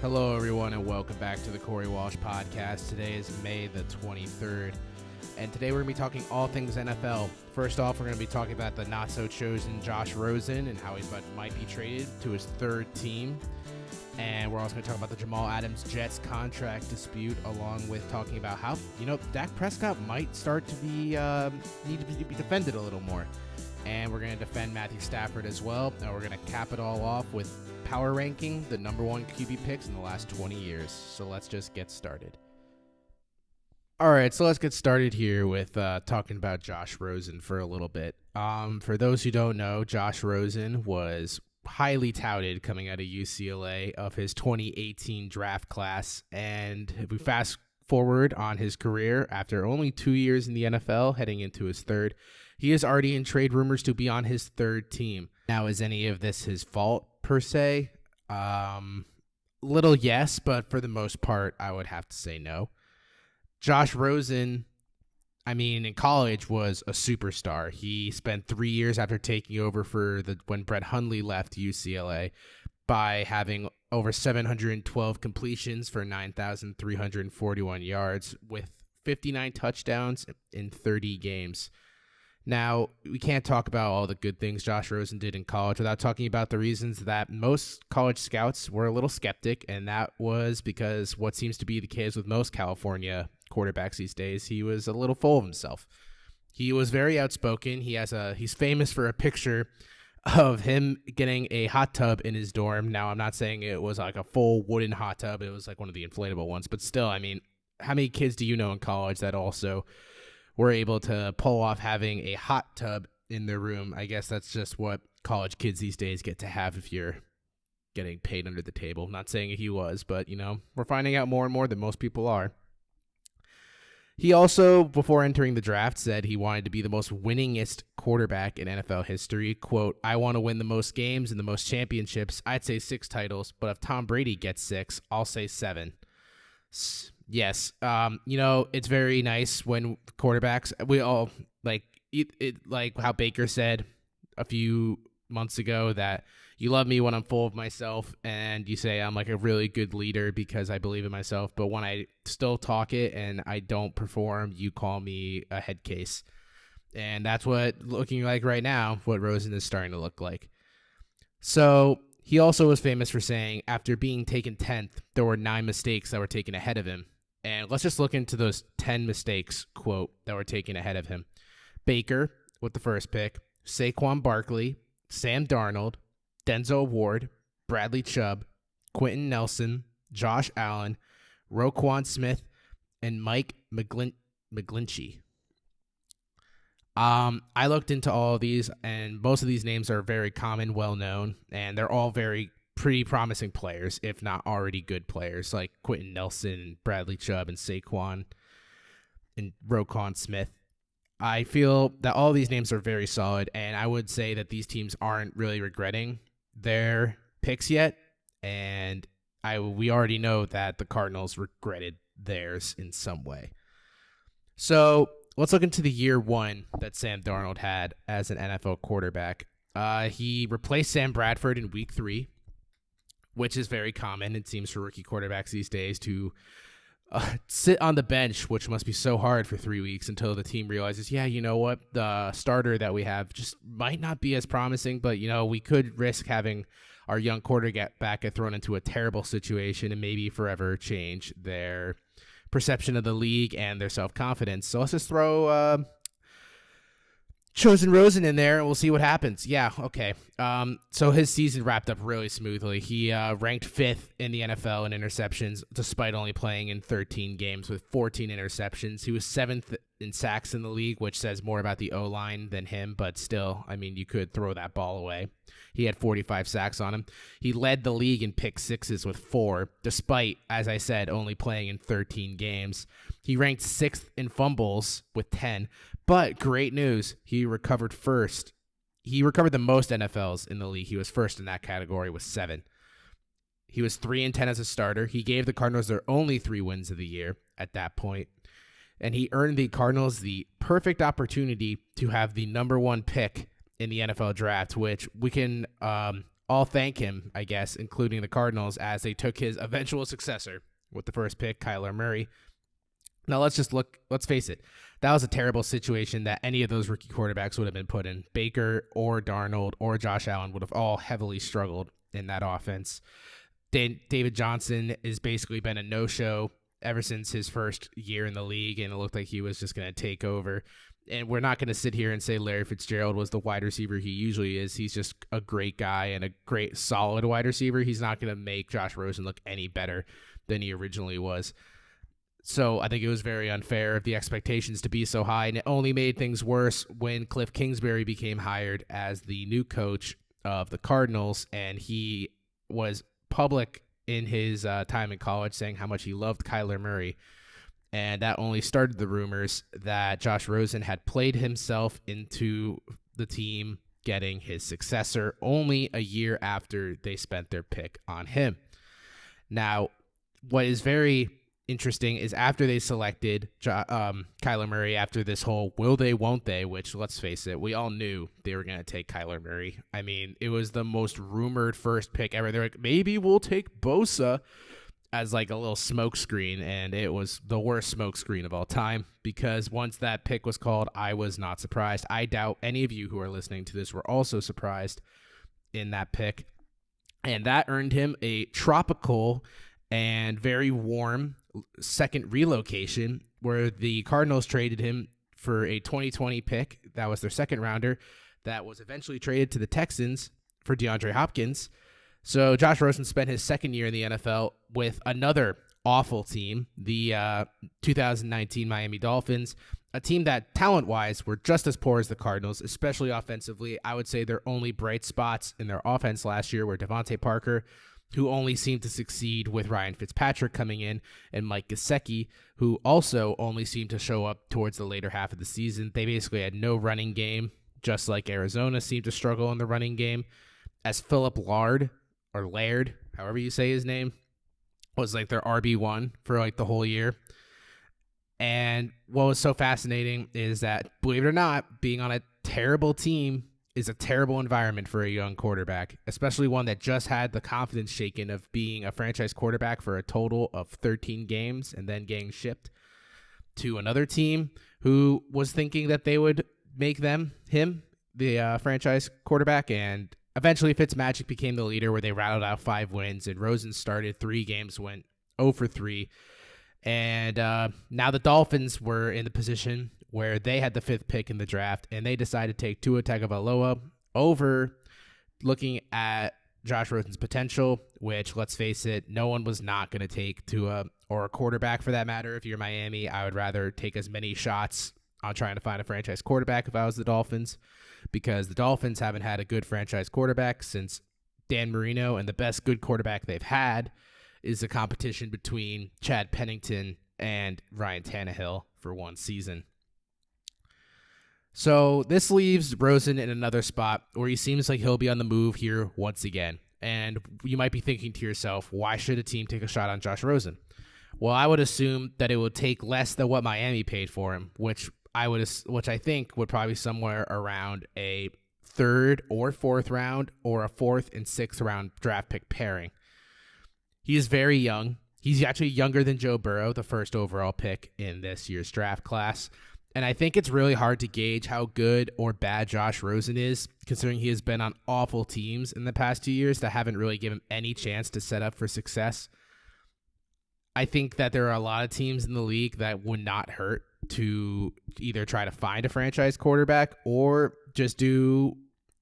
Hello, everyone, and welcome back to the Corey Walsh Podcast. Today is May the 23rd, and today we're going to be talking all things NFL. First off, we're going to be talking about the not-so-chosen Josh Rosen and how he might be traded to his third team. And we're also going to talk about the Jamal Adams Jets contract dispute, along with talking about how, Dak Prescott might start to be need to be defended a little more. And we're going to defend Matthew Stafford as well, and we're going to cap it all off with power ranking the number one QB picks in the last 20 years. So let's just get started. All right, so let's get started here with talking about Josh Rosen for a little bit. For those who don't know, Josh Rosen was highly touted coming out of UCLA of his 2018 draft class. And if we fast forward on his career, after only 2 years in the NFL, heading into his third, he is already in trade rumors to be on his third team. Now, is any of this his fault per se? Little yes, but for the most part, I would have to say no. Josh Rosen, in college was a superstar. He spent 3 years after taking over when Brett Hundley left UCLA by having over 712 completions for 9,341 yards with 59 touchdowns in 30 games. Now, we can't talk about all the good things Josh Rosen did in college without talking about the reasons that most college scouts were a little skeptic, and that was because what seems to be the case with most California quarterbacks these days, he was a little full of himself. He was very outspoken. He's famous for a picture of him getting a hot tub in his dorm. Now, I'm not saying it was like a full wooden hot tub. It was like one of the inflatable ones, but still, how many kids do you know in college that also were able to pull off having a hot tub in their room? I guess that's just what college kids these days get to have if you're getting paid under the table. Not saying he was, but, we're finding out more and more that most people are. He also, before entering the draft, said he wanted to be the most winningest quarterback in NFL history. Quote, "I want to win the most games and the most championships. I'd say 6 titles, but if Tom Brady gets 6, I'll say 7. Yes, it's very nice when quarterbacks, we all like how Baker said a few months ago that you love me when I'm full of myself, and you say I'm like a really good leader because I believe in myself, but when I still talk it and I don't perform, you call me a head case. And that's what looking like right now, what Rosen is starting to look like. So he also was famous for saying after being taken 10th, there were 9 mistakes that were taken ahead of him. And let's just look into those 10 mistakes, quote, that were taken ahead of him. Baker with the first pick, Saquon Barkley, Sam Darnold, Denzel Ward, Bradley Chubb, Quentin Nelson, Josh Allen, Roquan Smith, and Mike McGlinchey. I looked into all of these, and most of these names are very common, well-known, and they're all pretty promising players, if not already good players, like Quentin Nelson, Bradley Chubb, and Saquon, and Roquan Smith. I feel that all these names are very solid, and I would say that these teams aren't really regretting their picks yet, and we already know that the Cardinals regretted theirs in some way. So let's look into the year 1 that Sam Darnold had as an NFL quarterback. He replaced Sam Bradford in week 3, which is very common, it seems, for rookie quarterbacks these days to sit on the bench, which must be so hard for 3 weeks until the team realizes, yeah, you know what, the starter that we have just might not be as promising, but, we could risk having our young quarterback get thrown into a terrible situation and maybe forever change their perception of the league and their self-confidence. So let's just throw Chosen Rosen in there, and we'll see what happens. Yeah, okay. So his season wrapped up really smoothly. He ranked 5th in the NFL in interceptions, despite only playing in 13 games with 14 interceptions. He was 7th in sacks in the league, which says more about the O-line than him, but still, you could throw that ball away. He had 45 sacks on him. He led the league in pick sixes with 4, despite, as I said, only playing in 13 games. He ranked 6th in fumbles with 10, but great news, he recovered first. He recovered the most NFLs in the league. He was first in that category with 7. He was 3-10 as a starter. He gave the Cardinals their only 3 wins of the year at that point. And he earned the Cardinals the perfect opportunity to have the number 1 pick in the NFL draft, which we can all thank him, I guess, including the Cardinals, as they took his eventual successor with the first pick, Kyler Murray. Now, let's face it. That was a terrible situation that any of those rookie quarterbacks would have been put in. Baker or Darnold or Josh Allen would have all heavily struggled in that offense. David Johnson has basically been a no-show ever since his first year in the league, and it looked like he was just going to take over. And we're not going to sit here and say Larry Fitzgerald was the wide receiver he usually is. He's just a great guy and a great, solid wide receiver. He's not going to make Josh Rosen look any better than he originally was. So I think it was very unfair of the expectations to be so high, and it only made things worse when Cliff Kingsbury became hired as the new coach of the Cardinals, and he was public in his time in college saying how much he loved Kyler Murray, and that only started the rumors that Josh Rosen had played himself into the team getting his successor only a year after they spent their pick on him. Now, what is very interesting is after they selected Kyler Murray, after this whole will they, won't they, which, let's face it, we all knew they were going to take Kyler Murray. I mean, it was the most rumored first pick ever. They're like, maybe we'll take Bosa as like a little smoke screen, and it was the worst smoke screen of all time, because once that pick was called, I was not surprised. I doubt any of you who are listening to this were also surprised in that pick, and that earned him a tropical and very warm second relocation, where the Cardinals traded him for a 2020 pick. That was their second rounder that was eventually traded to the Texans for DeAndre Hopkins. So Josh Rosen spent his second year in the NFL with another awful team, the 2019 Miami Dolphins, a team that talent-wise were just as poor as the Cardinals, especially offensively. I would say their only bright spots in their offense last year were Devontae Parker, who only seemed to succeed with Ryan Fitzpatrick coming in, and Mike Gesicki, who also only seemed to show up towards the later half of the season. They basically had no running game, just like Arizona seemed to struggle in the running game, as Philip Laird, however you say his name, was like their RB1 for like the whole year. And what was so fascinating is that, believe it or not, being on a terrible team is a terrible environment for a young quarterback, especially one that just had the confidence shaken of being a franchise quarterback for a total of 13 games and then getting shipped to another team who was thinking that they would make him the franchise quarterback. And eventually Fitzmagic became the leader, where they rattled out 5 wins, and Rosen started 3 games, went 0 for 3. And now the Dolphins were in the position where they had the 5th pick in the draft, and they decided to take Tua Tagovailoa over looking at Josh Rosen's potential, which, let's face it, no one was not going to take Tua, or a quarterback for that matter. If you're Miami, I would rather take as many shots on trying to find a franchise quarterback if I was the Dolphins, because the Dolphins haven't had a good franchise quarterback since Dan Marino, and the best good quarterback they've had is a competition between Chad Pennington and Ryan Tannehill for one season. So this leaves Rosen in another spot where he seems like he'll be on the move here once again. And you might be thinking to yourself, why should a team take a shot on Josh Rosen? Well, I would assume that it would take less than what Miami paid for him, which I think would probably be somewhere around a 3rd or 4th round, or a 4th and 6th round draft pick pairing. He is very young. He's actually younger than Joe Burrow, the first overall pick in this year's draft class. And I think it's really hard to gauge how good or bad Josh Rosen is, considering he has been on awful teams in the past 2 years that haven't really given him any chance to set up for success. I think that there are a lot of teams in the league that would not hurt to either try to find a franchise quarterback, or just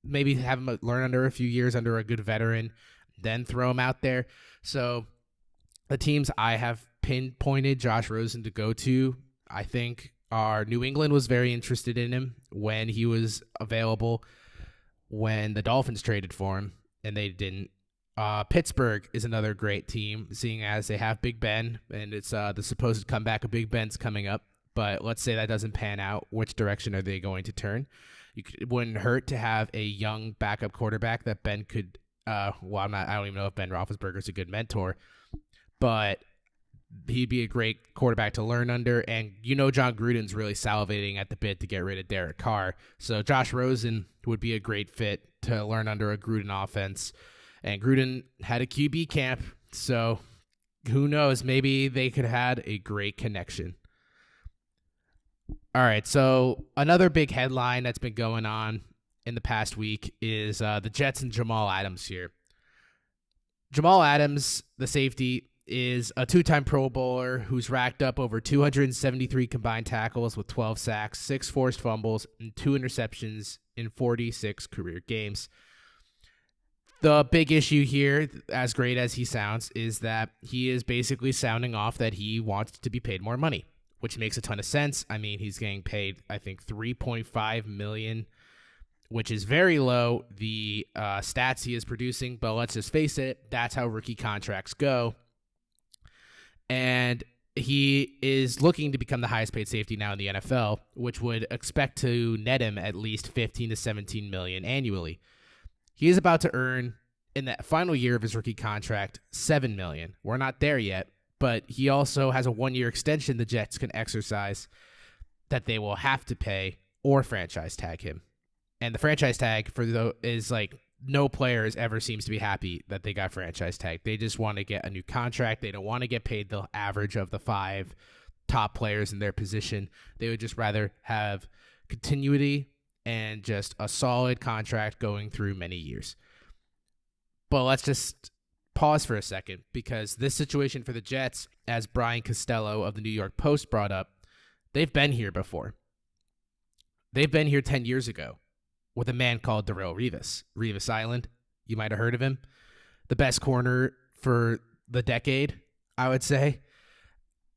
maybe have him learn under a few years under a good veteran, then throw him out there. So the teams I have pinpointed Josh Rosen to go to, I think, are New England was very interested in him when he was available, when the Dolphins traded for him, and they didn't. Pittsburgh is another great team, seeing as they have Big Ben, and it's the supposed comeback of Big Ben's coming up. But let's say that doesn't pan out. Which direction are they going to turn? It wouldn't hurt to have a young backup quarterback that Ben could. I don't even know if Ben Roethlisberger's a good mentor, but he'd be a great quarterback to learn under. And John Gruden's really salivating at the bit to get rid of Derek Carr. So Josh Rosen would be a great fit to learn under a Gruden offense. And Gruden had a QB camp, so who knows? Maybe they could have had a great connection. All right, so another big headline that's been going on in the past week is the Jets and Jamal Adams here. Jamal Adams, the safety, is a two-time Pro Bowler who's racked up over 273 combined tackles with 12 sacks, 6 forced fumbles, and 2 interceptions in 46 career games. The big issue here, as great as he sounds, is that he is basically sounding off that he wants to be paid more money, which makes a ton of sense. I mean, he's getting paid, I think, $3.5 million, which is very low, the stats he is producing. But let's just face it, that's how rookie contracts go. And he is looking to become the highest paid safety now in the NFL, which would expect to net him at least 15 to 17 million annually. He is about to earn, in that final year of his rookie contract, $7 million. We're not there yet, but he also has a 1-year extension the Jets can exercise that they will have to pay or franchise tag him. And the franchise tag is like, no players ever seems to be happy that they got franchise tagged. They just want to get a new contract. They don't want to get paid the average of the 5 top players in their position. They would just rather have continuity and just a solid contract going through many years. But let's just pause for a second, because this situation for the Jets, as Brian Costello of the New York Post brought up, they've been here before. They've been here 10 years ago with a man called Darrelle Revis. Revis Island, you might have heard of him. The best corner for the decade, I would say.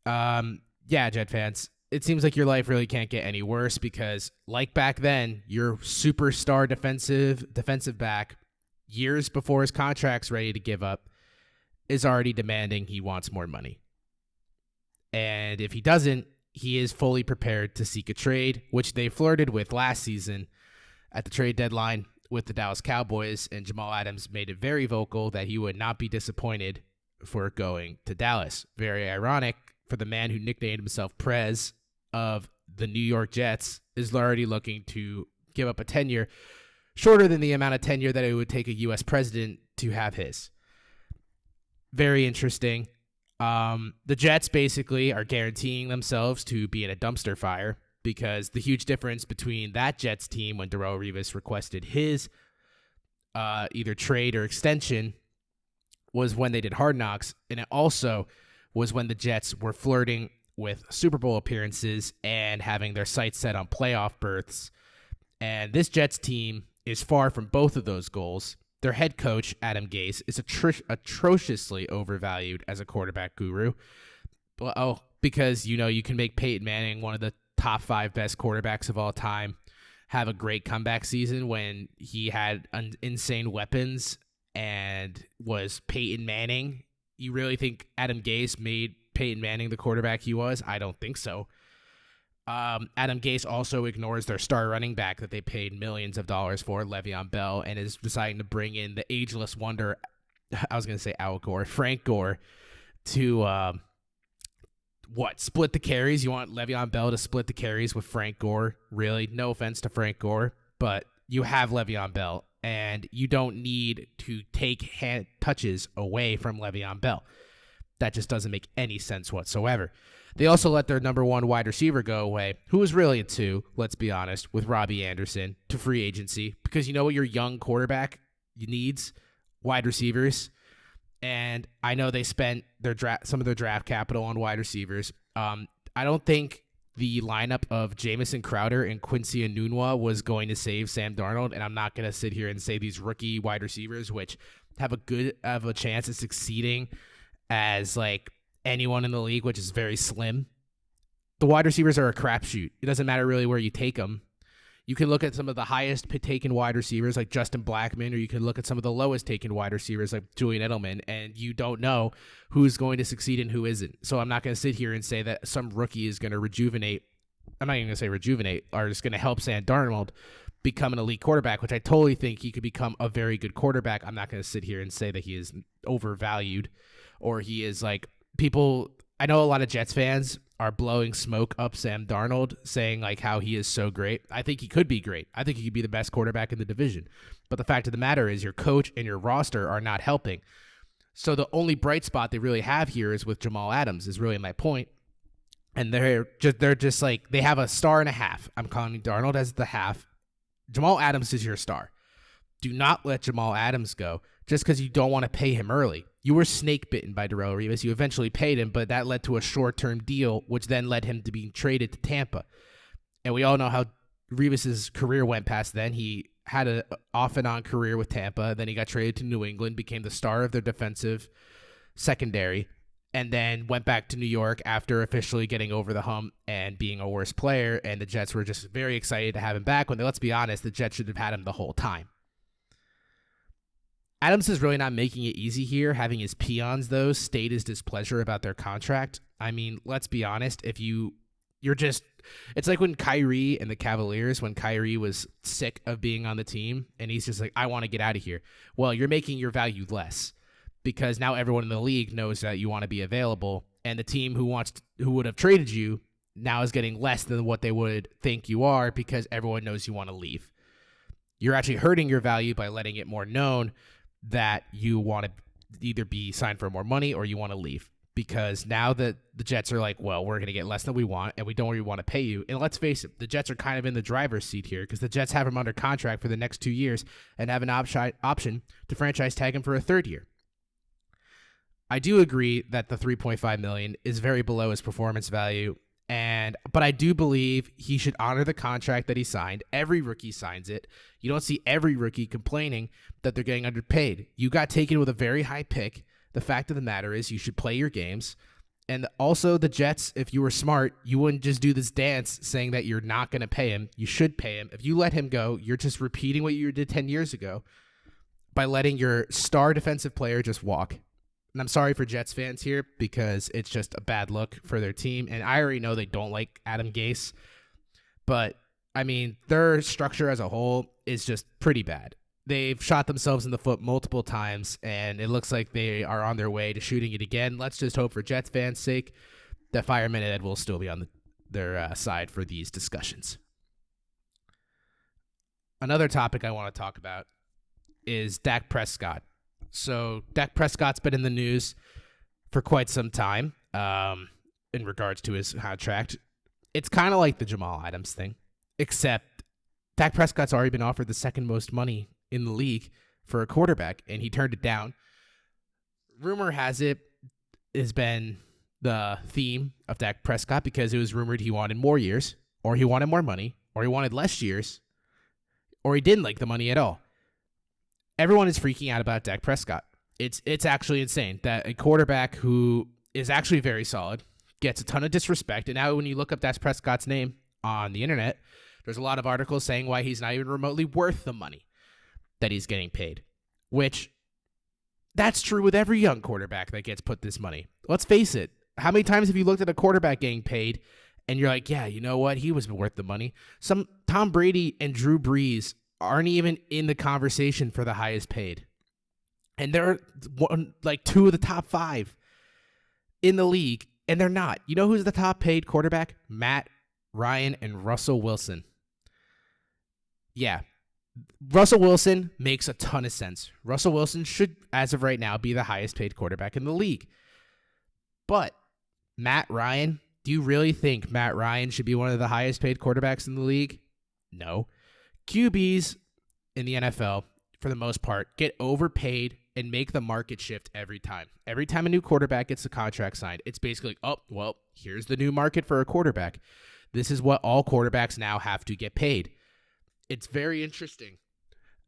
Yeah, Jet fans, it seems like your life really can't get any worse, because like back then, your superstar defensive back, years before his contract's ready to give up, is already demanding he wants more money. And if he doesn't, he is fully prepared to seek a trade, which they flirted with last season at the trade deadline with the Dallas Cowboys, and Jamal Adams made it very vocal that he would not be disappointed for going to Dallas. Very ironic for the man who nicknamed himself Prez of the New York Jets is already looking to give up a tenure shorter than the amount of tenure that it would take a U.S. president to have his. Very interesting. The Jets basically are guaranteeing themselves to be in a dumpster fire, because the huge difference between that Jets team when Darrelle Revis requested his either trade or extension was when they did Hard Knocks, and it also was when the Jets were flirting with Super Bowl appearances and having their sights set on playoff berths. And this Jets team is far from both of those goals. Their head coach, Adam Gase, is atrociously overvalued as a quarterback guru. Because, you can make Peyton Manning one of the top 5 best quarterbacks of all time have a great comeback season when he had insane weapons and was Peyton Manning. You really think Adam Gase made Peyton Manning the quarterback he was? I don't think so. Adam Gase also ignores their star running back that they paid millions of dollars for, Le'Veon Bell, and is deciding to bring in the ageless wonder, I was going to say Al Gore, Frank Gore, to split the carries? You want Le'Veon Bell to split the carries with Frank Gore? Really? No offense to Frank Gore, but you have Le'Veon Bell, and you don't need to take hand touches away from Le'Veon Bell. That just doesn't make any sense whatsoever. They also let their number 1 wide receiver go away, who was really a 2, let's be honest, with Robbie Anderson, to free agency, because you know what your young quarterback needs? Wide receivers. And I know they spent some of their draft capital on wide receivers. I don't think the lineup of Jamison Crowder and Quincy Enunwa was going to save Sam Darnold, and I'm not going to sit here and say these rookie wide receivers, which have a chance of succeeding as like anyone in the league, which is very slim. The wide receivers are a crapshoot. It doesn't matter really where you take them. You can look at some of the highest taken wide receivers like Justin Blackmon, or you can look at some of the lowest taken wide receivers like Julian Edelman, and you don't know who's going to succeed and who isn't. So I'm not going to sit here and say that some rookie is going to rejuvenate. I'm not even going to say rejuvenate, or is going to help Sam Darnold become an elite quarterback, which I totally think he could become a very good quarterback. I'm not going to sit here and say that he is overvalued or he is like people. I know a lot of Jets fans are blowing smoke up Sam Darnold, saying like how he is so great. I think he could be great. I think he could be the best quarterback in the division. But the fact of the matter is your coach and your roster are not helping. So the only bright spot they really have here is with Jamal Adams, is really my point. And they're just like, they have a star and a half. I'm calling Darnold as the half. Jamal Adams is your star. Do not let Jamal Adams go just because you don't want to pay him early. You were snake bitten by Darrelle Revis. You eventually paid him, but that led to a short-term deal, which then led him to being traded to Tampa. And we all know how Revis's career went past then. He had an off-and-on career with Tampa. Then he got traded to New England, became the star of their defensive secondary, and then went back to New York after officially getting over the hump and being a worse player. And the Jets were just very excited to have him back when, let's be honest, the Jets should have had him the whole time. Adams is really not making it easy here, having his peons, though, state his displeasure about their contract. I mean, let's be honest, if you're just, it's like when Kyrie and the Cavaliers, when Kyrie was sick of being on the team, and he's just like, I want to get out of here. Well, you're making your value less, because now everyone in the league knows that you want to be available, and the team who would have traded you now is getting less than what they would think you are, because everyone knows you want to leave. You're actually hurting your value by letting it more known that you want to either be signed for more money or you want to leave, because now that the Jets are like, well, we're going to get less than we want and we don't really want to pay you. And let's face it, the Jets are kind of in the driver's seat here, because the Jets have him under contract for the next 2 years and have an option to franchise tag him for a third year. I do agree that the $3.5 million is very below his performance value, but I do believe he should honor the contract that he signed. Every rookie signs it. You don't see every rookie complaining that they're getting underpaid. You got taken with a very high pick. The fact of the matter is you should play your games. And also the Jets, if you were smart, you wouldn't just do this dance saying that you're not going to pay him. You should pay him. If you let him go, you're just repeating what you did 10 years ago by letting your star defensive player just walk. And I'm sorry for Jets fans here, because it's just a bad look for their team. And I already know they don't like Adam Gase. But, I mean, their structure as a whole is just pretty bad. They've shot themselves in the foot multiple times, and it looks like they are on their way to shooting it again. Let's just hope for Jets fans' sake that Fireman Ed will still be on their side for these discussions. Another topic I want to talk about is Dak Prescott. So Dak Prescott's been in the news for quite some time in regards to his contract. It's kind of like the Jamal Adams thing, except Dak Prescott's already been offered the second most money in the league for a quarterback, and he turned it down. Rumor has it has been the theme of Dak Prescott, because it was rumored he wanted more years, or he wanted more money, or he wanted less years, or he didn't like the money at all. Everyone is freaking out about Dak Prescott. It's actually insane that a quarterback who is actually very solid gets a ton of disrespect. And now when you look up Dak Prescott's name on the internet, there's a lot of articles saying why he's not even remotely worth the money that he's getting paid, which that's true with every young quarterback that gets put this money. Let's face it. How many times have you looked at a quarterback getting paid and you're like, yeah, you know what? He was worth the money. Some Tom Brady and Drew Brees aren't even in the conversation for the highest paid. And they're like two of the top 5 in the league, and they're not. You know who's the top paid quarterback? Matt Ryan and Russell Wilson. Yeah. Russell Wilson makes a ton of sense. Russell Wilson should, as of right now, be the highest paid quarterback in the league. But Matt Ryan, do you really think Matt Ryan should be one of the highest paid quarterbacks in the league? No. QBs in the NFL, for the most part, get overpaid and make the market shift every time. Every time a new quarterback gets a contract signed, it's basically like, oh, well, here's the new market for a quarterback. This is what all quarterbacks now have to get paid. It's very interesting.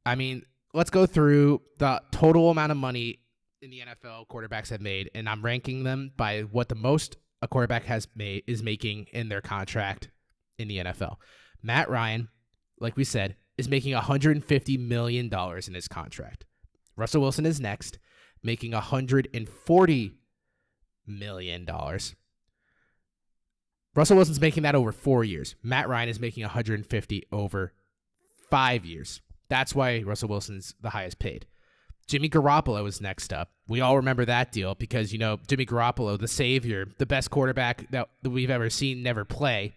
I mean, let's go through the total amount of money in the NFL quarterbacks have made, and I'm ranking them by what the most a quarterback is making in their contract in the NFL. Matt Ryan, like we said, is making $150 million in his contract. Russell Wilson is next, making $140 million. Russell Wilson's making that over 4 years. Matt Ryan is making $150 over 5 years. That's why Russell Wilson's the highest paid. Jimmy Garoppolo is next up. We all remember that deal because, you know, Jimmy Garoppolo, the savior, the best quarterback that we've ever seen never play,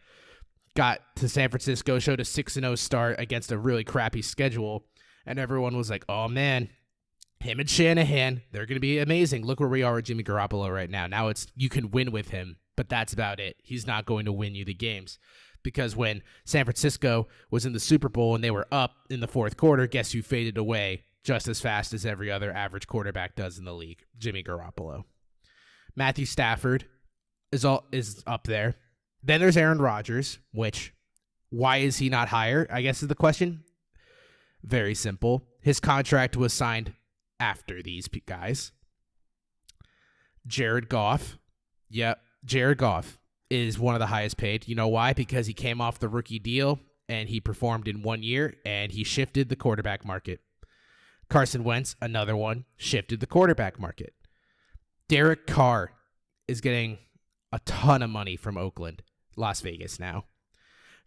got to San Francisco, showed a 6-0 start against a really crappy schedule, And everyone was like, oh, man, him and Shanahan, they're going to be amazing. Look where we are with Jimmy Garoppolo right now. Now you can win with him, but that's about it. He's not going to win you the games. Because when San Francisco was in the Super Bowl and they were up in the fourth quarter, guess who faded away just as fast as every other average quarterback does in the league? Jimmy Garoppolo. Matthew Stafford is up there. Then there's Aaron Rodgers, which, why is he not higher, I guess is the question. Very simple. His contract was signed after these guys. Jared Goff. Yep, Jared Goff is one of the highest paid. You know why? Because he came off the rookie deal and he performed in 1 year and he shifted the quarterback market. Carson Wentz, another one, shifted the quarterback market. Derek Carr is getting a ton of money from Oakland, Las Vegas now.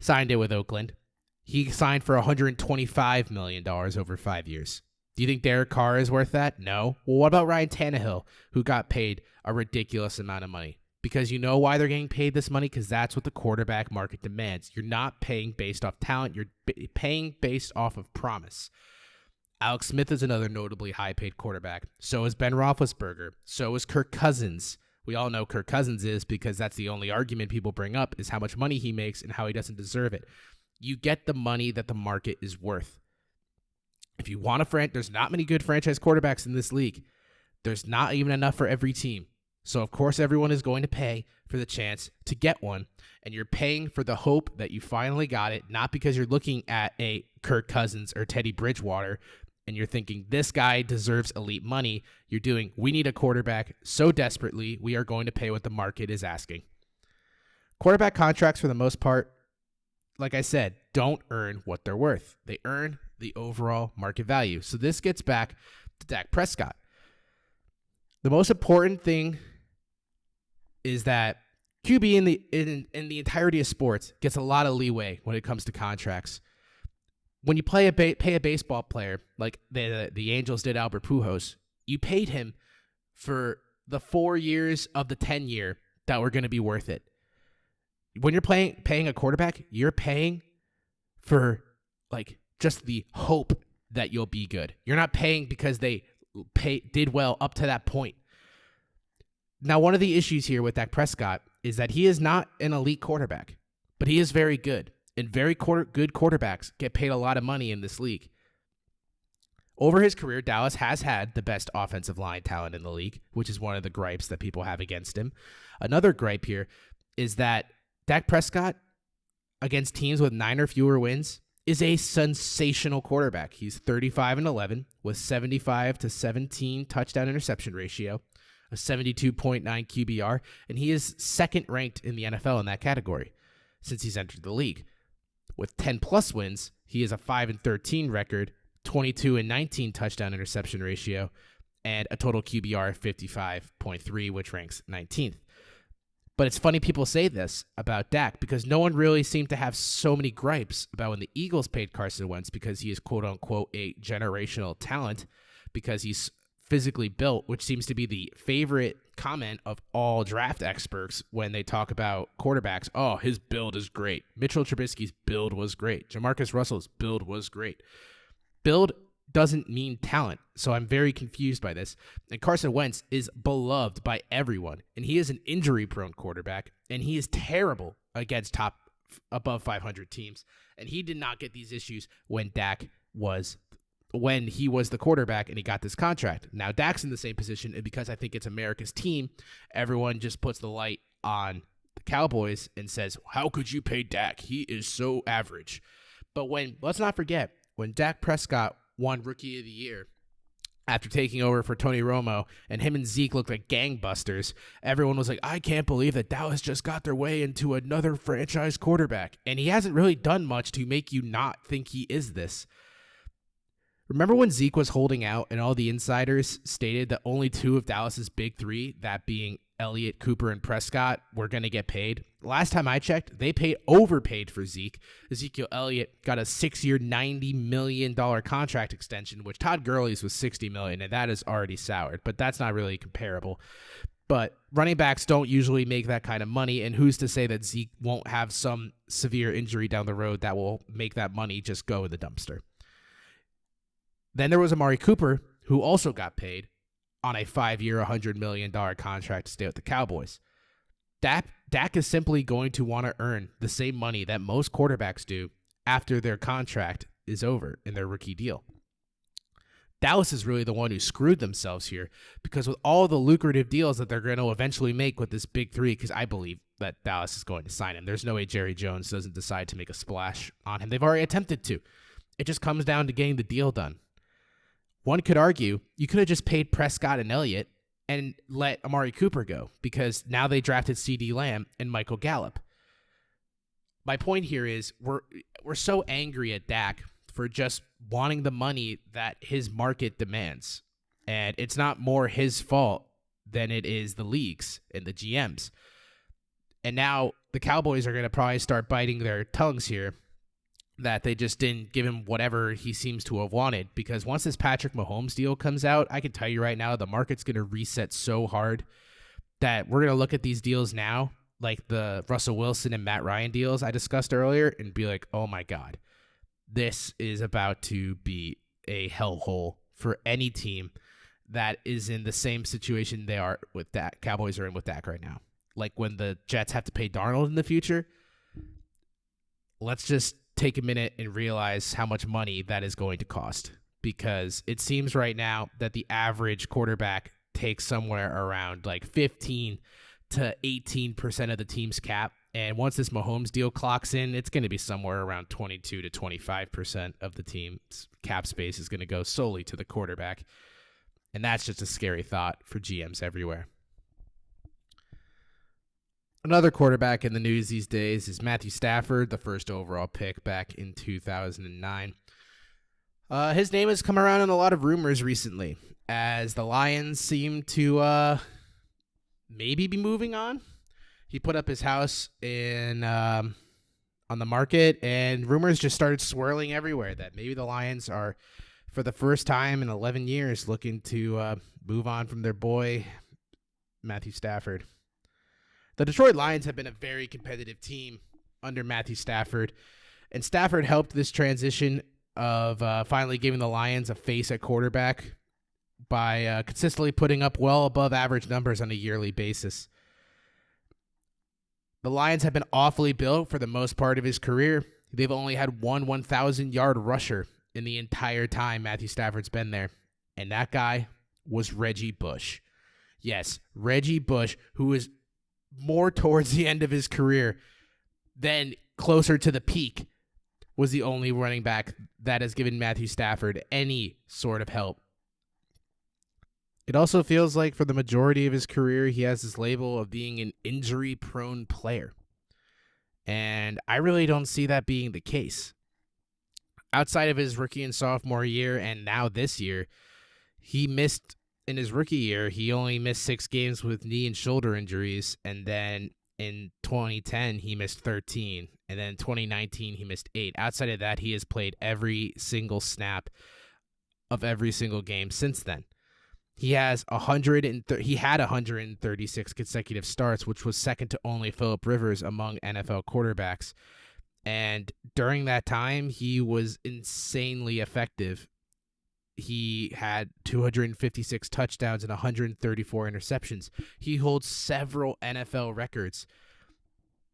Signed it with Oakland. He signed for $125 million over 5 years. Do you think Derek Carr is worth that? No. Well, what about Ryan Tannehill, who got paid a ridiculous amount of money? Because you know why they're getting paid this money? Because that's what the quarterback market demands. You're not paying based off talent. You're paying based off of promise. Alex Smith is another notably high-paid quarterback. So is Ben Roethlisberger. So is Kirk Cousins. We all know Kirk Cousins is because that's the only argument people bring up is how much money he makes and how he doesn't deserve it. You get the money that the market is worth. If you want there's not many good franchise quarterbacks in this league. There's not even enough for every team. So, of course, everyone is going to pay for the chance to get one. And you're paying for the hope that you finally got it, not because you're looking at a Kirk Cousins or Teddy Bridgewater and you're thinking, this guy deserves elite money. You're doing, we need a quarterback so desperately, we are going to pay what the market is asking. Quarterback contracts, for the most part, like I said, don't earn what they're worth. They earn the overall market value. So this gets back to Dak Prescott. The most important thing is that QB in the entirety of sports gets a lot of leeway when it comes to contracts. When you pay a baseball player like the Angels did Albert Pujols, you paid him for the 4 years of the 10-year that were going to be worth it. When you're paying a quarterback, you're paying for like just the hope that you'll be good. You're not paying because they did well up to that point. Now, one of the issues here with Dak Prescott is that he is not an elite quarterback, but he is very good. And very good quarterbacks get paid a lot of money in this league. Over his career, Dallas has had the best offensive line talent in the league, which is one of the gripes that people have against him. Another gripe here is that Dak Prescott, against teams with 9 or fewer wins, is a sensational quarterback. He's 35-11 with 75-17 touchdown interception ratio, a 72.9 QBR, and he is second ranked in the NFL in that category since he's entered the league. With 10-plus wins, he is a 5-13 record, 22-19 touchdown interception ratio, and a total QBR of 55.3, which ranks 19th. But it's funny people say this about Dak because no one really seemed to have so many gripes about when the Eagles paid Carson Wentz because he is quote-unquote a generational talent because he's physically built, which seems to be the favorite comment of all draft experts when they talk about quarterbacks. Oh, his build is great. Mitchell Trubisky's build was great. Jamarcus Russell's build was great. Build doesn't mean talent, so I'm very confused by this. And Carson Wentz is beloved by everyone, and he is an injury-prone quarterback, and he is terrible against above 500 teams, and he did not get these issues when he was the quarterback and he got this contract. Now Dak's in the same position, and because I think it's America's team, everyone just puts the light on the Cowboys and says, how could you pay Dak? He is so average. But let's not forget, when Dak Prescott won Rookie of the Year after taking over for Tony Romo, and him and Zeke looked like gangbusters, everyone was like, I can't believe that Dallas just got their way into another franchise quarterback. And he hasn't really done much to make you not think he is this. Remember when Zeke was holding out and all the insiders stated that only 2 of Dallas's big 3, that being Elliott, Cooper, and Prescott, were going to get paid? Last time I checked, they overpaid for Zeke. Ezekiel Elliott got a 6-year, $90 million contract extension, which Todd Gurley's was $60 million, and that is already soured, but that's not really comparable. But running backs don't usually make that kind of money, and who's to say that Zeke won't have some severe injury down the road that will make that money just go in the dumpster? Then there was Amari Cooper, who also got paid on a 5-year, $100 million contract to stay with the Cowboys. Dak is simply going to want to earn the same money that most quarterbacks do after their contract is over in their rookie deal. Dallas is really the one who screwed themselves here, because with all the lucrative deals that they're going to eventually make with this big three, because I believe that Dallas is going to sign him. There's no way Jerry Jones doesn't decide to make a splash on him. They've already attempted to. It just comes down to getting the deal done. One could argue you could have just paid Prescott and Elliott and let Amari Cooper go, because now they drafted CeeDee Lamb and Michael Gallup. My point here is we're so angry at Dak for just wanting the money that his market demands. And it's not more his fault than it is the league's and the GM's. And now the Cowboys are going to probably start biting their tongues here that they just didn't give him whatever he seems to have wanted. Because once this Patrick Mahomes deal comes out, I can tell you right now, the market's going to reset so hard that we're going to look at these deals now, like the Russell Wilson and Matt Ryan deals I discussed earlier, and be like, oh my God, this is about to be a hellhole for any team that is in the same situation they are with Dak. Cowboys are in with Dak right now. Like when the Jets have to pay Darnold in the future, let's just take a minute and realize how much money that is going to cost, because it seems right now that the average quarterback takes somewhere around like 15 to 18% of the team's cap. And once this Mahomes deal clocks in, it's going to be somewhere around 22 to 25% of the team's cap space is going to go solely to the quarterback. And that's just a scary thought for GMs everywhere. Another quarterback in the news these days is Matthew Stafford, the first overall pick back in 2009. His name has come around in a lot of rumors recently, as the Lions seem to maybe be moving on. He put up his house on the market, and rumors just started swirling everywhere that maybe the Lions are, for the first time in 11 years, looking to move on from their boy, Matthew Stafford. The Detroit Lions have been a very competitive team under Matthew Stafford, and Stafford helped this transition of finally giving the Lions a face at quarterback by consistently putting up well above average numbers on a yearly basis. The Lions have been awfully built for the most part of his career. They've only had one 1,000-yard rusher in the entire time Matthew Stafford's been there, and that guy was Reggie Bush. Yes, Reggie Bush, who is more towards the end of his career than closer to the peak, was the only running back that has given Matthew Stafford any sort of help. It also feels like for the majority of his career, he has this label of being an injury-prone player. And I really don't see that being the case. Outside of his rookie and sophomore year, and now this year, in his rookie year, he only missed 6 games with knee and shoulder injuries. And then in 2010, he missed 13. And then in 2019, he missed 8. Outside of that, he has played every single snap of every single game since then. He had 136 consecutive starts, which was second to only Phillip Rivers among NFL quarterbacks. And during that time, he was insanely effective. He had 256 touchdowns and 134 interceptions. He holds several NFL records,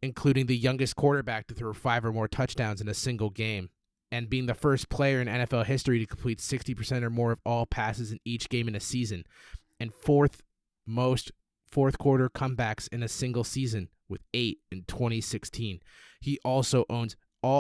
including the youngest quarterback to throw 5 or more touchdowns in a single game, and being the first player in NFL history to complete 60% or more of all passes in each game in a season, and fourth most fourth-quarter comebacks in a single season with 8 in 2016. He also owns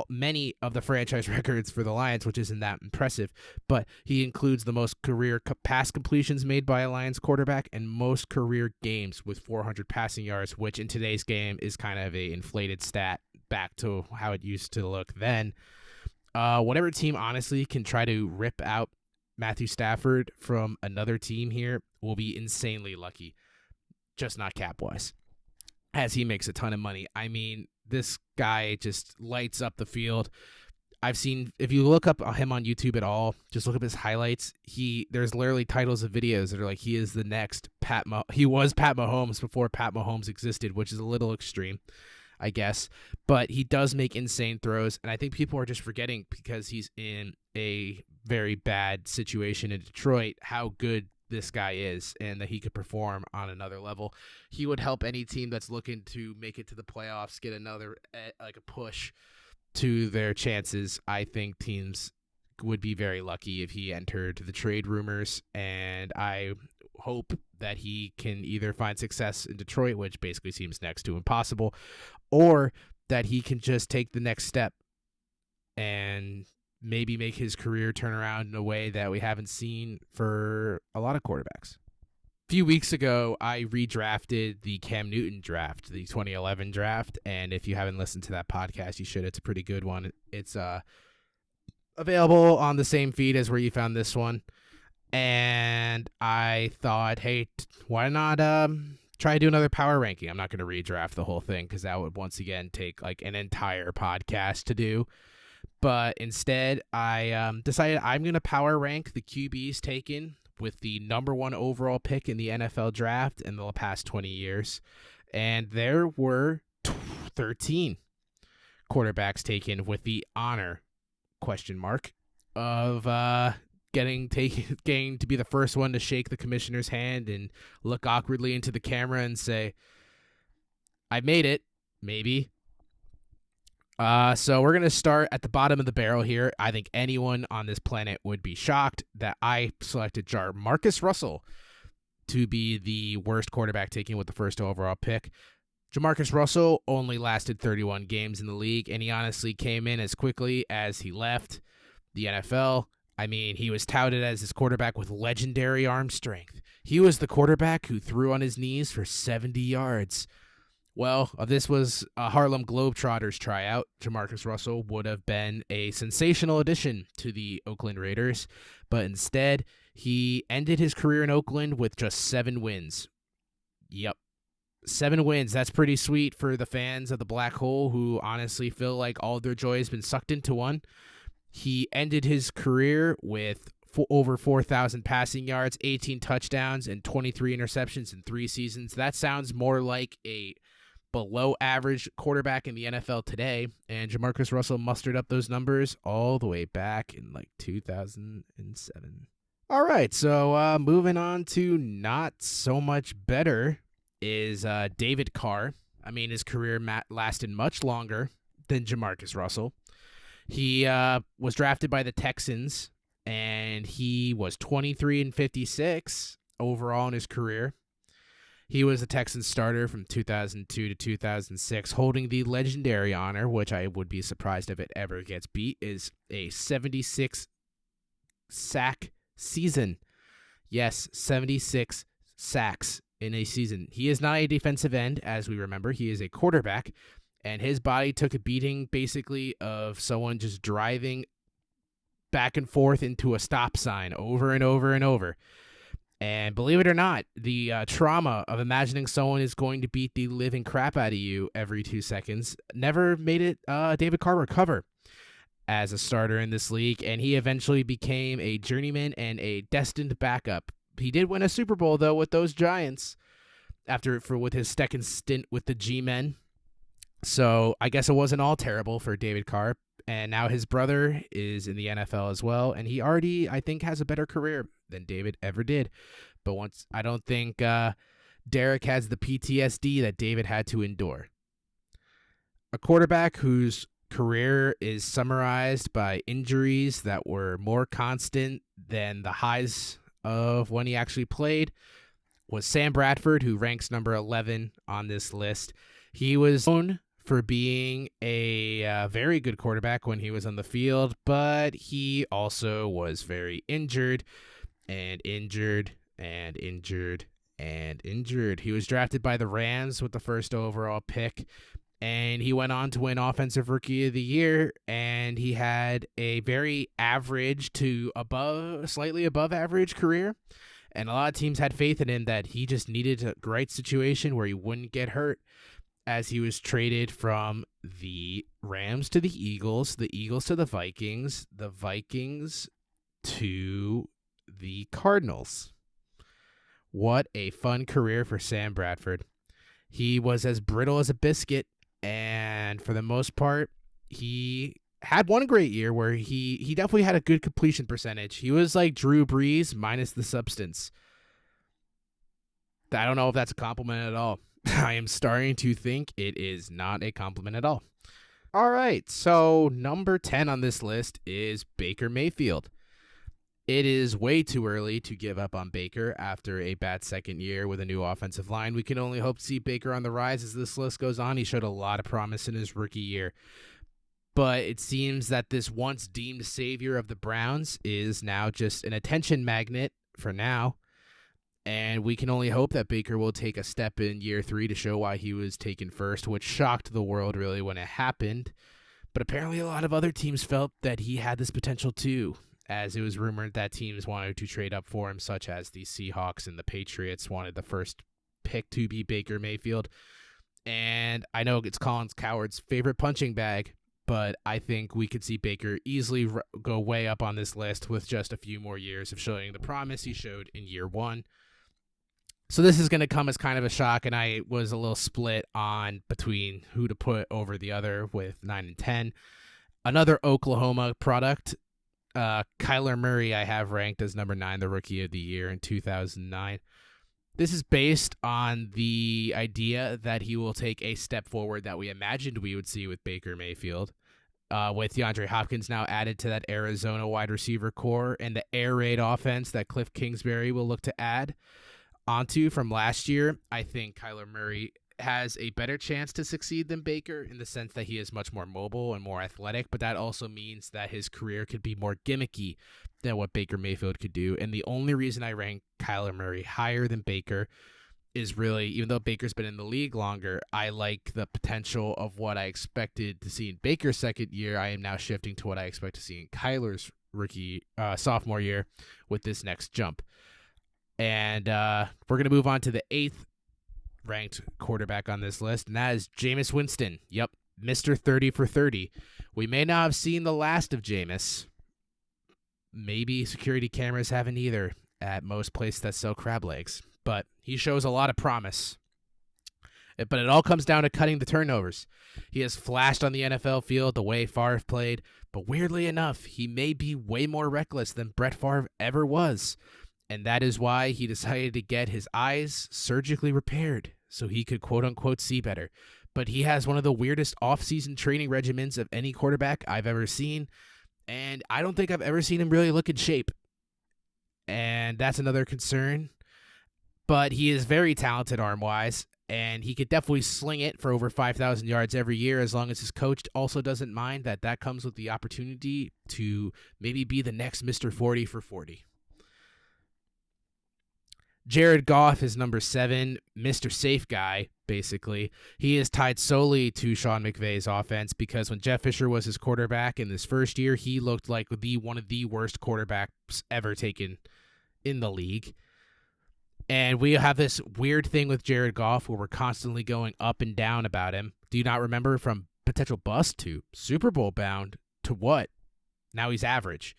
many of the franchise records for the Lions, which isn't that impressive, but he includes the most career pass completions made by a Lions quarterback and most career games with 400 passing yards, which in today's game is kind of a inflated stat back to how it used to look then. Whatever team honestly can try to rip out Matthew Stafford from another team here will be insanely lucky, just not cap-wise, as he makes a ton of money. I mean, this guy just lights up the field. I've seen, if you look up him on YouTube at all, just look up his highlights. There's literally titles of videos that are like, he is the next he was Pat Mahomes before Pat Mahomes existed, which is a little extreme. I guess. But he does make insane throws, and I think people are just forgetting because he's in a very bad situation in Detroit how good this guy is and that he could perform on another level. He would help any team that's looking to make it to the playoffs get another like a push to their chances. I think teams would be very lucky if he entered the trade rumors, and I hope that he can either find success in Detroit, which basically seems next to impossible, or that he can just take the next step and maybe make his career turn around in a way that we haven't seen for a lot of quarterbacks. A few weeks ago, I redrafted the Cam Newton draft, the 2011 draft, and if you haven't listened to that podcast, you should. It's a pretty good one. It's available on the same feed as where you found this one, and I thought, hey, why not try to do another power ranking? I'm not going to redraft the whole thing because that would once again take like an entire podcast to do. But instead, I decided I'm going to power rank the QBs taken with the number 1 overall pick in the NFL draft in the past 20 years. And there were 13 quarterbacks taken with the honor, of getting to be the first one to shake the commissioner's hand and look awkwardly into the camera and say, I made it, maybe. So we're going to start at the bottom of the barrel here. I think anyone on this planet would be shocked that I selected Jamarcus Russell to be the worst quarterback taken with the first overall pick. Jamarcus Russell only lasted 31 games in the league, and he honestly came in as quickly as he left the NFL. I mean, he was touted as this quarterback with legendary arm strength. He was the quarterback who threw on his knees for 70 yards. Well, this was a Harlem Globetrotters tryout. Jamarcus Russell would have been a sensational addition to the Oakland Raiders, but instead, he ended his career in Oakland with just 7 wins. Yep. 7 wins. That's pretty sweet for the fans of the Black Hole who honestly feel like all of their joy has been sucked into one. He ended his career with over 4,000 passing yards, 18 touchdowns, and 23 interceptions in 3 seasons. That sounds more like a below average quarterback in the NFL today, and Jamarcus Russell mustered up those numbers all the way back in like 2007. All right, so moving on to not so much better is David Carr. I mean, his career lasted much longer than Jamarcus Russell. He was drafted by the Texans, and he was 23-56 overall in his career. He was a Texans starter from 2002 to 2006, holding the legendary honor, which I would be surprised if it ever gets beat, is a 76 sack season. Yes, 76 sacks in a season. He is not a defensive end, as we remember. He is a quarterback, and his body took a beating basically of someone just driving back and forth into a stop sign over and over and over. And believe it or not, the trauma of imagining someone is going to beat the living crap out of you every 2 seconds never made it David Carr recover as a starter in this league, and he eventually became a journeyman and a destined backup. He did win a Super Bowl, though, with those Giants with his second stint with the G-Men. So I guess it wasn't all terrible for David Carr. And now his brother is in the NFL as well, and he already, I think, has a better career than David ever did. But I don't think Derek has the PTSD that David had to endure. A quarterback whose career is summarized by injuries that were more constant than the highs of when he actually played was Sam Bradford, who ranks number 11 on this list. He was known for being a very good quarterback when he was on the field, but he also was very injured and injured and injured and injured. He was drafted by the Rams with the first overall pick, and he went on to win Offensive Rookie of the Year, and he had a very average to slightly above average career, and a lot of teams had faith in him that he just needed a great situation where he wouldn't get hurt, as he was traded from the Rams to the Eagles to the Vikings to the Cardinals. What a fun career for Sam Bradford. He was as brittle as a biscuit And for the most part, he had one great year where he definitely had a good completion percentage. He was like Drew Brees minus the substance. I don't know if that's a compliment at all. I am starting to think it is not a compliment at all. All right, so number 10 on this list is Baker Mayfield. It is way too early to give up on Baker after a bad second year with a new offensive line. We can only hope to see Baker on the rise as this list goes on. He showed a lot of promise in his rookie year. But it seems that this once deemed savior of the Browns is now just an attention magnet for now. And we can only hope that Baker will take a step in year 3 to show why he was taken first, which shocked the world really when it happened. But apparently a lot of other teams felt that he had this potential too, as it was rumored that teams wanted to trade up for him, such as the Seahawks and the Patriots wanted the first pick to be Baker Mayfield. And I know it's Colin Cowherd's favorite punching bag, but I think we could see Baker easily go way up on this list with just a few more years of showing the promise he showed in year 1. So this is going to come as kind of a shock, and I was a little split on between who to put over the other with 9 and 10. Another Oklahoma product, Kyler Murray, I have ranked as number 9, the Rookie of the Year in 2009. This is based on the idea that he will take a step forward that we imagined we would see with Baker Mayfield, with DeAndre Hopkins now added to that Arizona wide receiver core and the air raid offense that Cliff Kingsbury will look to add onto from last year. I think Kyler Murray has a better chance to succeed than Baker in the sense that he is much more mobile and more athletic, but that also means that his career could be more gimmicky than what Baker Mayfield could do. And the only reason I rank Kyler Murray higher than Baker is really, even though Baker's been in the league longer, I like the potential of what I expected to see in Baker's second year. I am now shifting to what I expect to see in Kyler's sophomore year with this next jump. And we're going to move on to the 8th ranked quarterback on this list, and that is Jameis Winston. Yep, Mr. 30 for 30. We may not have seen the last of Jameis. Maybe security cameras haven't either at most places that sell crab legs. But he shows a lot of promise. But it all comes down to cutting the turnovers. He has flashed on the NFL field the way Favre played, but weirdly enough, he may be way more reckless than Brett Favre ever was. And that is why he decided to get his eyes surgically repaired so he could quote-unquote see better. But he has one of the weirdest off-season training regimens of any quarterback I've ever seen, and I don't think I've ever seen him really look in shape. And that's another concern. But he is very talented arm-wise, and he could definitely sling it for over 5,000 yards every year as long as his coach also doesn't mind that comes with the opportunity to maybe be the next Mr. 40 for 40. Jared Goff is number 7, Mr. Safe Guy, basically. He is tied solely to Sean McVay's offense because when Jeff Fisher was his quarterback in his first year, he looked like one of the worst quarterbacks ever taken in the league. And we have this weird thing with Jared Goff where we're constantly going up and down about him. Do you not remember from potential bust to Super Bowl bound to what? Now he's average.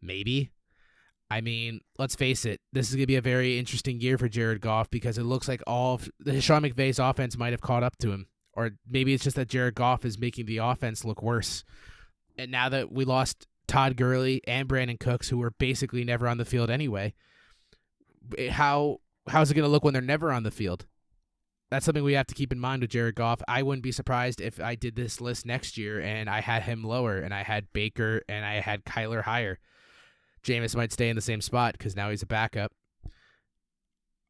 Maybe. I mean, let's face it, this is going to be a very interesting year for Jared Goff because it looks like all of Sean McVay's offense might have caught up to him. Or maybe it's just that Jared Goff is making the offense look worse. And now that we lost Todd Gurley and Brandon Cooks, who were basically never on the field anyway, how's it going to look when they're never on the field? That's something we have to keep in mind with Jared Goff. I wouldn't be surprised if I did this list next year and I had him lower and I had Baker and I had Kyler higher. Jameis might stay in the same spot because now he's a backup.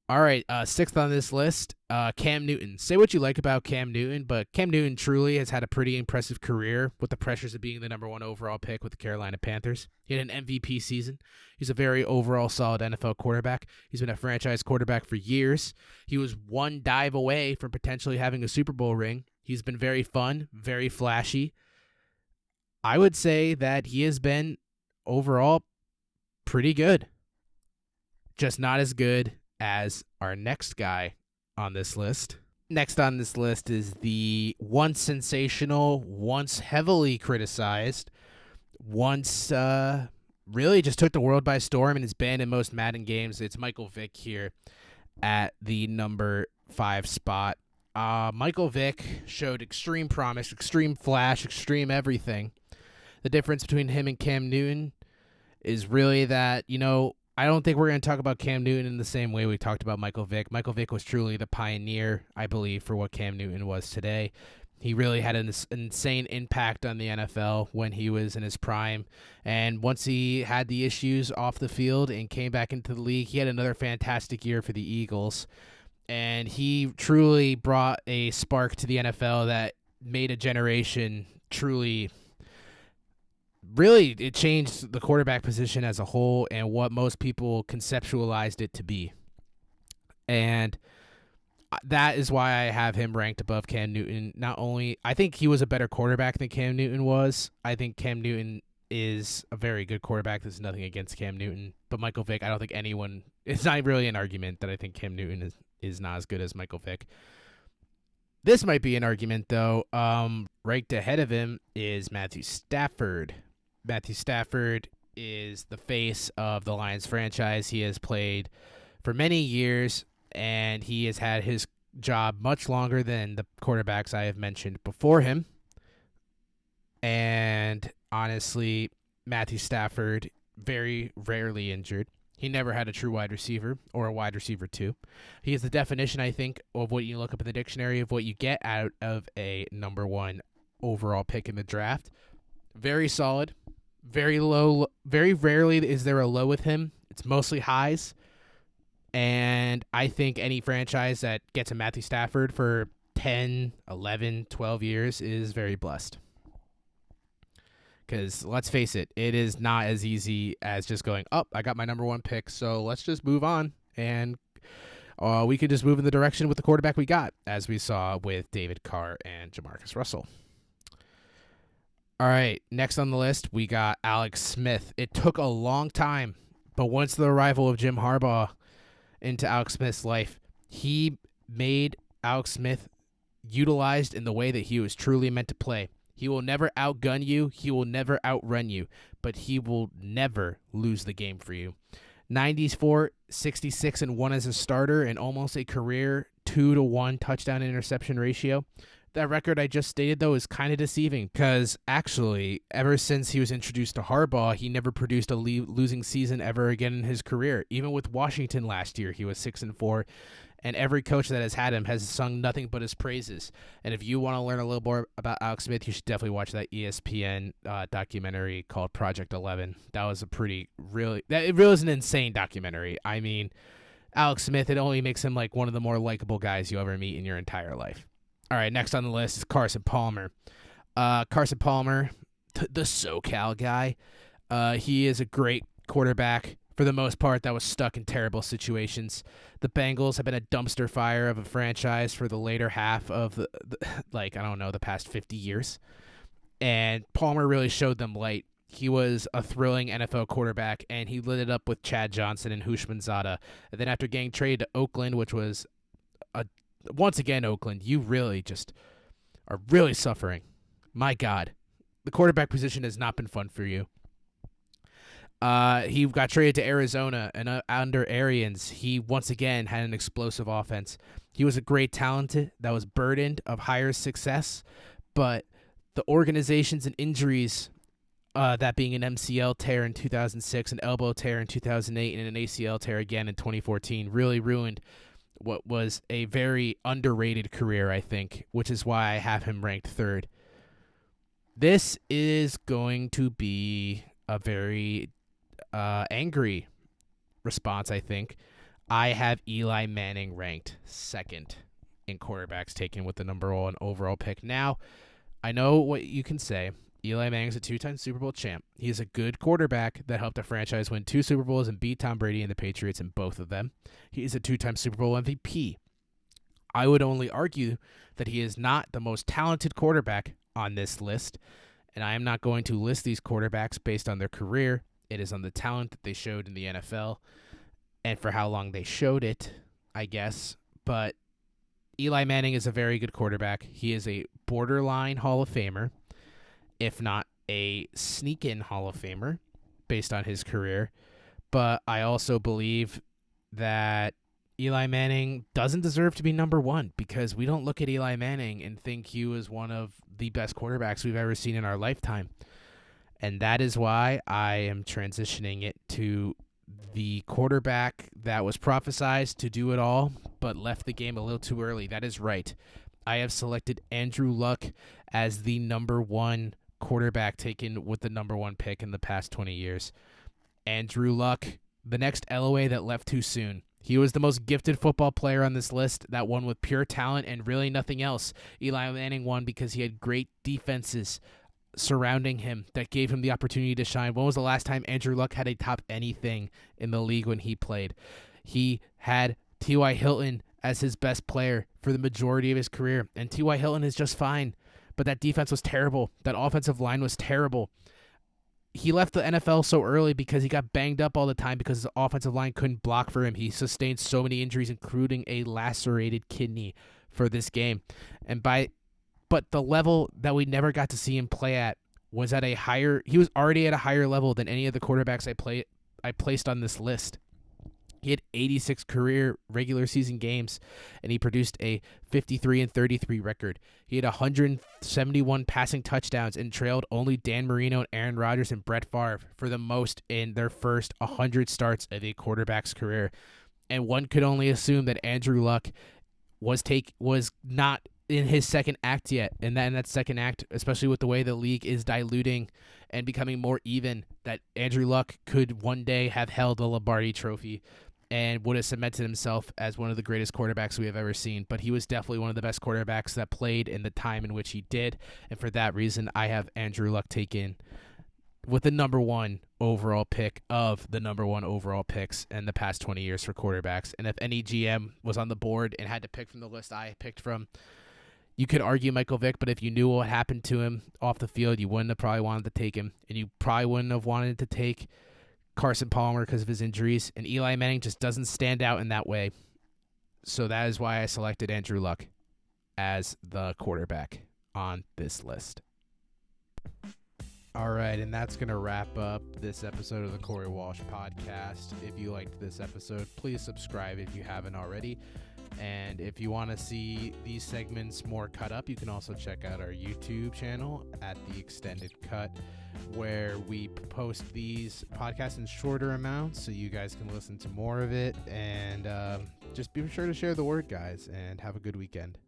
All right, 6th on this list, Cam Newton. Say what you like about Cam Newton, but Cam Newton truly has had a pretty impressive career with the pressures of being the number 1 overall pick with the Carolina Panthers. He had an MVP season. He's a very overall solid NFL quarterback. He's been a franchise quarterback for years. He was one dive away from potentially having a Super Bowl ring. He's been very fun, very flashy. I would say that he has been overall pretty good. Just not as good as our next guy on this list. Next on this list is the once sensational, once heavily criticized, once really just took the world by storm and is banned in most Madden games. It's Michael Vick here at the number 5 spot. Michael Vick showed extreme promise, extreme flash, extreme everything. The difference between him and Cam Newton is really that, I don't think we're going to talk about Cam Newton in the same way we talked about Michael Vick. Michael Vick was truly the pioneer, I believe, for what Cam Newton was today. He really had an insane impact on the NFL when he was in his prime. And once he had the issues off the field and came back into the league, he had another fantastic year for the Eagles. And he truly brought a spark to the NFL that made a generation truly, really, it changed the quarterback position as a whole and what most people conceptualized it to be. And that is why I have him ranked above Cam Newton. Not only, I think he was a better quarterback than Cam Newton was. I think Cam Newton is a very good quarterback. There's nothing against Cam Newton. But Michael Vick, I don't think anyone, it's not really an argument that I think Cam Newton is not as good as Michael Vick. This might be an argument, though. Ranked ahead of him is Matthew Stafford. Matthew Stafford is the face of the Lions franchise. He has played for many years, and he has had his job much longer than the quarterbacks I have mentioned before him. And honestly, Matthew Stafford, very rarely injured. He never had a true wide receiver or a wide receiver too. He is the definition, I think, of what you look up in the dictionary of what you get out of a number one overall pick in the draft. Very solid, very low. Very rarely is there a low with him. It's mostly highs. And I think any franchise that gets a Matthew Stafford for 10, 11, 12 years is very blessed. Because let's face it, it is not as easy as just going, I got my number one pick, so let's just move on. And we could just move in the direction with the quarterback we got, as we saw with David Carr and Jamarcus Russell. All right, next on the list, we got Alex Smith. It took a long time, but once the arrival of Jim Harbaugh into Alex Smith's life, he made Alex Smith utilized in the way that he was truly meant to play. He will never outgun you. He will never outrun you, but he will never lose the game for you. 94, 66, and 1 as a starter and almost a career 2-to-1 touchdown interception ratio. That record I just stated, though, is kind of deceiving because actually, ever since he was introduced to Harbaugh, he never produced a losing season ever again in his career. Even with Washington last year, he was 6-4. And every coach that has had him has sung nothing but his praises. And if you want to learn a little more about Alex Smith, you should definitely watch that ESPN documentary called Project 11. That was it really is an insane documentary. I mean, Alex Smith, it only makes him like one of the more likable guys you ever meet in your entire life. All right, next on the list is Carson Palmer. Carson Palmer, the SoCal guy. He is a great quarterback. For the most part, that was stuck in terrible situations. The Bengals have been a dumpster fire of a franchise for the later half of the past 50 years. And Palmer really showed them light. He was a thrilling NFL quarterback, and he lit it up with Chad Johnson and Houshmandzadeh. And then after getting traded to Oakland, which was, once again, Oakland, you really just are really suffering. My God. The quarterback position has not been fun for you. He got traded to Arizona, and under Arians, he once again had an explosive offense. He was a great talent that was burdened of higher success, but the organizations and injuries, that being an MCL tear in 2006, an elbow tear in 2008, and an ACL tear again in 2014, really ruined what was a very underrated career, I think, which is why I have him ranked third. This is going to be a very angry response, I think. I have Eli Manning ranked second in quarterbacks taken with the number one overall pick. Now, I know what you can say. Eli Manning's a two-time Super Bowl champ. He's a good quarterback that helped a franchise win 2 Super Bowls and beat Tom Brady and the Patriots in both of them. He is a 2-time Super Bowl MVP. I would only argue that he is not the most talented quarterback on this list, and I am not going to list these quarterbacks based on their career. It is on the talent that they showed in the NFL and for how long they showed it, I guess. But Eli Manning is a very good quarterback. He is a borderline Hall of Famer, if not a sneak-in Hall of Famer based on his career. But I also believe that Eli Manning doesn't deserve to be number one because we don't look at Eli Manning and think he was one of the best quarterbacks we've ever seen in our lifetime. And that is why I am transitioning it to the quarterback that was prophesized to do it all, but left the game a little too early. That is right. I have selected Andrew Luck as the number one quarterback taken with the number one pick in the past 20 years. Andrew Luck, the next LOA that left too soon. He was the most gifted football player on this list that won with pure talent and really nothing else. Eli Manning won because he had great defenses surrounding him that gave him the opportunity to shine. When was the last time Andrew Luck had a top anything in the league when he played? He had T.Y. Hilton as his best player for the majority of his career, and T.Y. Hilton is just fine, but that defense was terrible. That offensive line was terrible. He left the NFL so early because he got banged up all the time because his offensive line couldn't block for him. He sustained so many injuries, including a lacerated kidney for this game. But the level that we never got to see him play at was at a higher. He was already at a higher level than any of the quarterbacks I placed on this list. He had 86 career regular season games, and he produced a 53-33 record. He had 171 passing touchdowns and trailed only Dan Marino and Aaron Rodgers and Brett Favre for the most in their first 100 starts of a quarterback's career. And one could only assume that Andrew Luck was not in his second act yet, and that in that second act, especially with the way the league is diluting and becoming more even, that Andrew Luck could one day have held a Lombardi trophy and would have cemented himself as one of the greatest quarterbacks we have ever seen. But he was definitely one of the best quarterbacks that played in the time in which he did, and for that reason, I have Andrew Luck taken with the number one overall pick of the number one overall picks in the past 20 years for quarterbacks. And if any GM was on the board and had to pick from the list I picked from, you could argue Michael Vick, but if you knew what happened to him off the field, you wouldn't have probably wanted to take him, and you probably wouldn't have wanted to take Carson Palmer because of his injuries, and Eli Manning just doesn't stand out in that way. So that is why I selected Andrew Luck as the quarterback on this list. All right, and that's going to wrap up this episode of the Corey Walsh podcast. If you liked this episode, please subscribe if you haven't already. And if you want to see these segments more cut up, you can also check out our YouTube channel at The Extended Cut, where we post these podcasts in shorter amounts so you guys can listen to more of it. And just be sure to share the word, guys, and have a good weekend.